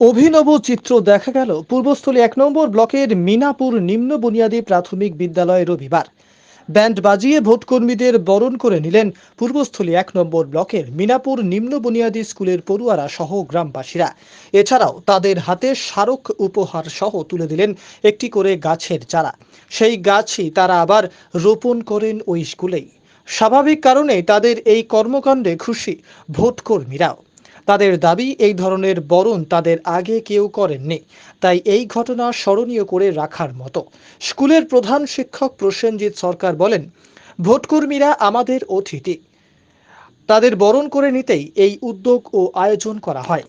অভিনব চিত্র দেখা গেল পূর্বস্থলী ১ নম্বর ব্লকের মিনাপুর নিম্ন বুনিয়াদী প্রাথমিক বিদ্যালয়ে রবিবার। ব্যান্ড বাজিয়ে ভোটকর্মীদের বরণ করে নিলেন পূর্বস্থলী ১ নম্বর ব্লকের মিনাপুর নিম্ন বুনিয়াদী স্কুলের পড়ুয়ারা সহ গ্রামবাসীরা। এছাড়াও তাদের হাতে স্মারক উপহার সহ তুলে দিলেন একটি করে গাছের চারা। সেই গাছই তারা আবার রোপণ করেন ওই স্কুলেই। স্বাভাবিক কারণেই তাদের এই কর্মকাণ্ডে খুশি ভোটকর্মীরাও। তাদের দাবি, এই ধরনের বরণ তাদের আগে কেউ করেননি, তাই এই ঘটনা স্মরণীয় করে রাখার মতো। স্কুলের প্রধান শিক্ষক প্রসেনজিৎ সরকার বলেন, ভোটকর্মীরা আমাদের অতিথি, তাদের বরণ করে নিতেই এই উদ্যোগ ও আয়োজন করা হয়।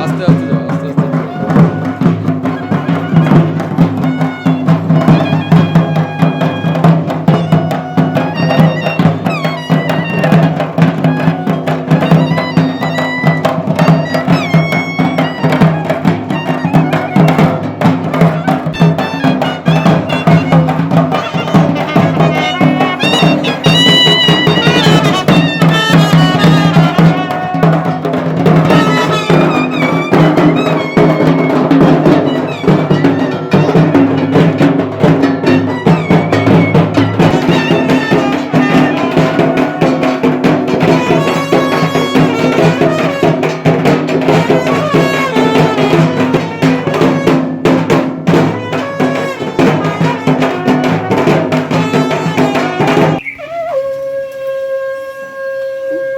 আস্তে আস্তে যাও, আস্তে আস্তে যাও।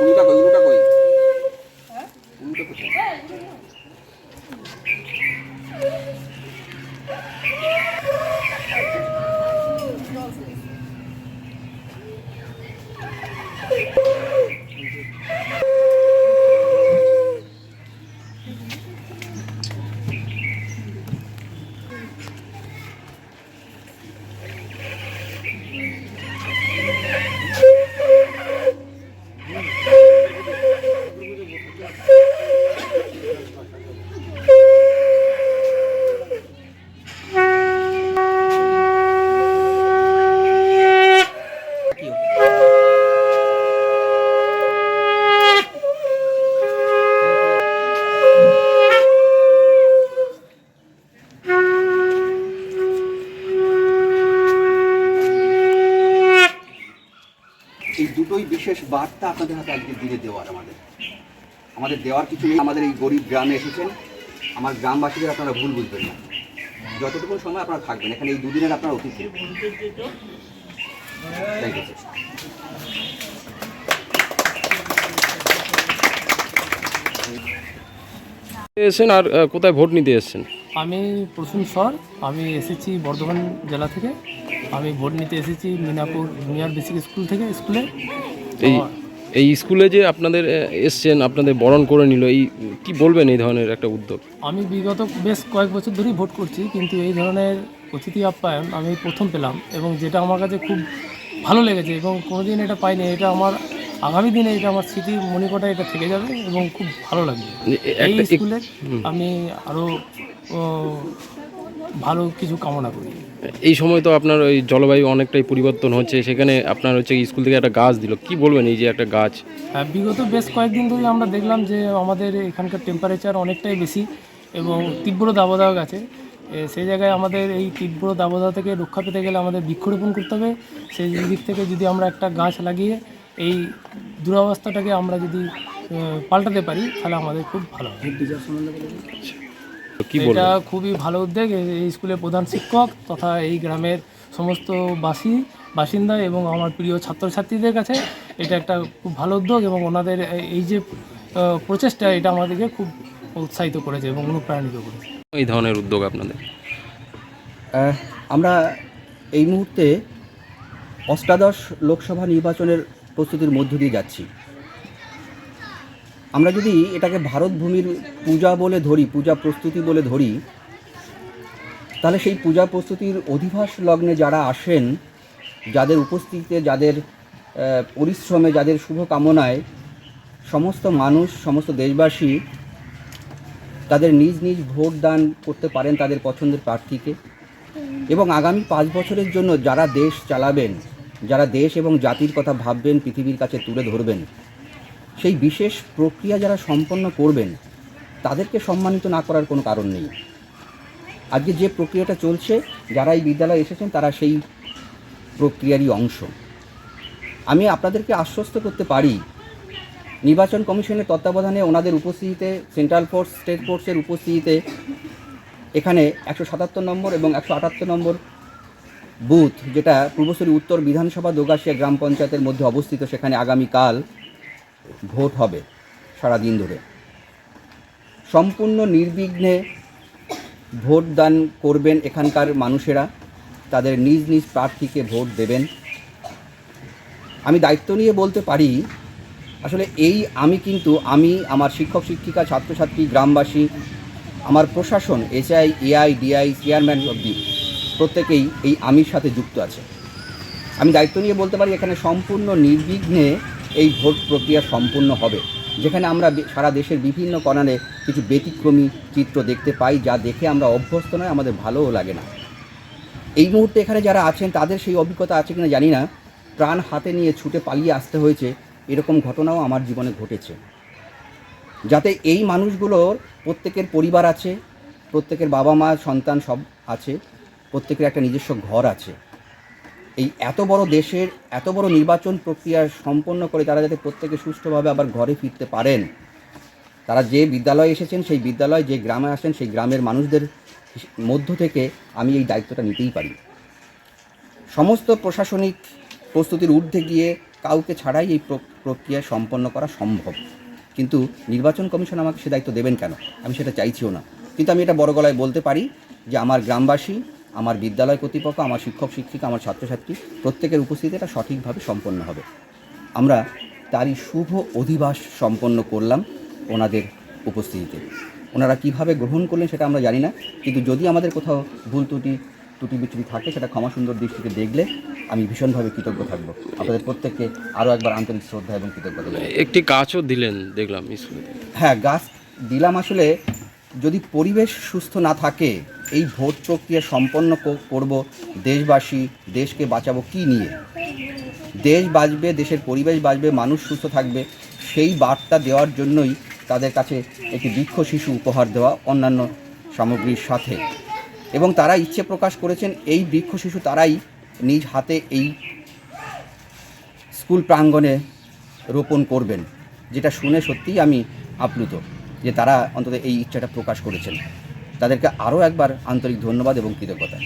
উলুটা কই, উলুটা কই? উলুটা কোথায়? এই দুটোই বিশেষ বার্তা আপনাদের হাতে আজকে দিনে দেওয়ার আমাদের দেওয়ার কিছু নেই। আমাদের এই গরিব গ্রামে এসেছেন, আমার গ্রামবাসীদের আপনারা ভুল বুঝবেন না। যতটুকু সময় আপনারা থাকবেন এখানে, এই দুদিনের আপনারা অতিথি। Thank you sir. এসেছেন আর কোথায় ভোট নিতে এসেছেন? আমি প্রসূন স্বর, আমি এসেছি বর্ধমান জেলা থেকে। আমি ভোট নিতে এসেছি মিনাপুর জুনিয়র বেসিক স্কুল থেকে স্কুলে। এই এই স্কুলে যে আপনাদের এসছেন, আপনাদের বরণ করে নিল, এই কি বলবেন এই ধরনের একটা উদ্যোগ? আমি বিগত বেশ কয়েক বছর ধরেই ভোট করছি, কিন্তু এই ধরনের অতিথি আপ্যায়ন আমি প্রথম পেলাম এবং যেটা আমার কাছে খুব ভালো লেগেছে এবং কোনোদিন এটা পাইনি। এটা আমার আগামী দিনে এটা আমার স্মৃতির মণিকোঠায় এটা থেকে যাবে এবং খুব ভালো লাগবে। এই স্কুলে আমি আরও ভালো কিছু কামনা করি। এই সময় তো আপনার ওই জলবায়ু অনেকটাই পরিবর্তন হচ্ছে, সেখানে আপনার হচ্ছে স্কুল থেকে একটা গাছ দিল, কি বলবেন এই যে একটা গাছ? বিগত বেশ কয়েকদিন ধরে আমরা দেখলাম যে আমাদের এখানকার টেম্পারেচার অনেকটাই বেশি এবং তীব্র দাবদাহ গেছে। সেই জায়গায় আমাদের এই তীব্র দাবদাহ থেকে রক্ষা পেতে গেলে আমাদের বৃক্ষরোপণ করতে হবে। সেই দিক থেকে যদি আমরা একটা গাছ লাগিয়ে এই দুরবস্থাটাকে আমরা যদি পাল্টাতে পারি তাহলে আমাদের খুব ভালো হবে। কি এটা বলবেন? খুবই ভালো উদ্যোগ। এই স্কুলের প্রধান শিক্ষক তথা এই গ্রামের সমস্ত বাসিন্দা এবং আমার প্রিয় ছাত্রছাত্রীদের কাছে এটা একটা খুব ভালো উদ্যোগ এবং ওনাদের এই যে প্রচেষ্টা, এটা আমাদেরকে খুব উৎসাহিত করেছে এবং অনুপ্রাণিত করেছে। এই ধরনের উদ্যোগ আপনাদের? আমরা এই মুহূর্তে অষ্টাদশ লোকসভা নির্বাচনের প্রস্তুতির মধ্য দিয়ে যাচ্ছি। আমরা যদি এটাকে ভারত ভূমির পূজা বলে ধরি, পূজা প্রস্তুতি বলে ধরি, তাহলে সেই পূজা প্রস্তুতির অধিবাস লগ্নে যারা আসেন, যাদের উপস্থিতিতে, যাদের পরিশ্রমে, যাদের শুভকামনায় সমস্ত মানুষ, সমস্ত দেশবাসী তাদের নিজ নিজ ভোট দান করতে পারেন তাদের পছন্দের প্রার্থীকে, এবং আগামী 5 বছরের জন্য যারা দেশ চালাবেন, যারা দেশ এবং জাতির কথা ভাববেন, পৃথিবীর কাছে তুলে ধরবেন, সেই বিশেষ প্রক্রিয়া যারা সম্পন্ন করবেন তাদেরকে সম্মানিত না করার কোনো কারণ নেই। আজকে যে প্রক্রিয়াটা চলছে, যারা এই বিদ্যালয়ে এসেছেন তারা সেই প্রক্রিয়ারই অংশ। আমি আপনাদেরকে আশ্বস্ত করতে পারি, নির্বাচন কমিশনের তত্ত্বাবধানে ওনাদের উপস্থিতিতে, সেন্ট্রাল ফোর্স, স্টেট ফোর্সের উপস্থিতিতে এখানে 177 নম্বর এবং 178 নম্বর বুথ, যেটা পূর্বস্থলী উত্তর বিধানসভা দোগাছিয়া গ্রাম পঞ্চায়েতের মধ্যে অবস্থিত, সেখানে আগামীকাল ভোট হবে সারাদিন ধরে। সম্পূর্ণ নির্বিঘ্নে ভোট দান করবেন এখানকার মানুষেরা, তাদের নিজ নিজ প্রার্থীকে ভোট দেবেন। আমি দায়িত্ব নিয়ে বলতে পারি, আসলে আমি আমার শিক্ষক শিক্ষিকা, ছাত্রছাত্রী, গ্রামবাসী, আমার প্রশাসন, এসআই, এআই, ডিআই, চেয়ারম্যান অবধি প্রত্যেকেই এই আমির সাথে যুক্ত আছে। আমি দায়িত্ব নিয়ে বলতে পারি এখানে সম্পূর্ণ নির্বিঘ্নে এই ভোট প্রক্রিয়া সম্পূর্ণ হবে, যেখানে আমরা সারা দেশের বিভিন্ন কর্নারে কিছু ব্যতিক্রমী চিত্র দেখতে পাই, যা দেখে আমরা অভ্যস্ত নয়, আমাদের ভালোও লাগে না। এই মুহূর্তে এখানে যারা আছেন তাদের সেই অভিজ্ঞতা আছে কিনা জানি না, প্রাণ হাতে নিয়ে ছুটে পালিয়ে আসতে হয়েছে, এরকম ঘটনাও আমার জীবনে ঘটেছে। যাতে এই মানুষগুলোর প্রত্যেকের পরিবার আছে, প্রত্যেকের বাবা মা সন্তান সব আছে, প্রত্যেকের একটা নিজস্ব ঘর আছে। এই এত বড় দেশের এত বড় নির্বাচন প্রক্রিয়া সম্পন্ন করে তারা যাতে প্রত্যেকে সুষ্ঠুভাবে আবার ঘরে ফিরতে পারেন, তারা যে বিদ্যালয়ে এসেছেন সেই বিদ্যালয়, যে গ্রামে আসেন সেই গ্রামের মানুষদের মধ্য থেকে আমি এই দায়িত্বটা নিতেই পারি। সমস্ত প্রশাসনিক প্রস্তুতির ঊর্ধ্বে গিয়ে কাউকে ছাড়াই এই প্রক্রিয়া সম্পন্ন করা সম্ভব, কিন্তু নির্বাচন কমিশন আমাকে সে দায়িত্ব দেবেন কেন, আমি সেটা চাইছিও না। কিন্তু আমি এটা বড় গলায় বলতে পারি যে আমার গ্রামবাসী, আমার বিদ্যালয় কর্তৃপক্ষ, আমার শিক্ষক শিক্ষিকা, আমার ছাত্রছাত্রী প্রত্যেকের উপস্থিতিতে এটা সঠিকভাবে সম্পন্ন হবে। আমরা তারই শুভ অধিবাস সম্পন্ন করলাম ওনাদের উপস্থিতিতে। ওনারা কীভাবে গ্রহণ করলেন সেটা আমরা জানি না, কিন্তু যদি আমাদের কোথাও ভুল ত্রুটি বিচ্যুতি থাকে সেটা ক্ষমা সুন্দর দৃষ্টিতে দেখলে আমি ভীষণভাবে কৃতজ্ঞ থাকব। আপনাদের প্রত্যেককে আরও একবার আন্তরিক শ্রদ্ধা এবং কৃতজ্ঞতা জানাই। একটি গাছও দিলেন দেখলাম স্কুলে। হ্যাঁ, গাছ দিলাম। আসলে যদি পরিবেশ সুস্থ না থাকে, এই ভোট প্রক্রিয়া সম্পন্ন করব দেশবাসী, দেশকে বাঁচাবো কি নিয়ে? দেশ বাঁচবে, দেশের পরিবেশ বাঁচবে, মানুষ সুস্থ থাকবে, সেই বার্তা দেওয়ার জন্যই তাদের কাছে একটি বৃক্ষ শিশু উপহার দেওয়া অন্যান্য সামগ্রীর সাথে। এবং তারা ইচ্ছে প্রকাশ করেছেন এই বৃক্ষ শিশু তারাই নিজ হাতে এই স্কুল প্রাঙ্গণে রোপণ করবেন, যেটা শুনে সত্যিই আমি আপ্লুত যে তারা অন্তত এই ইচ্ছাটা প্রকাশ করেছেন। তাদেরকে আরও একবার আন্তরিক ধন্যবাদ এবং কৃতজ্ঞতা।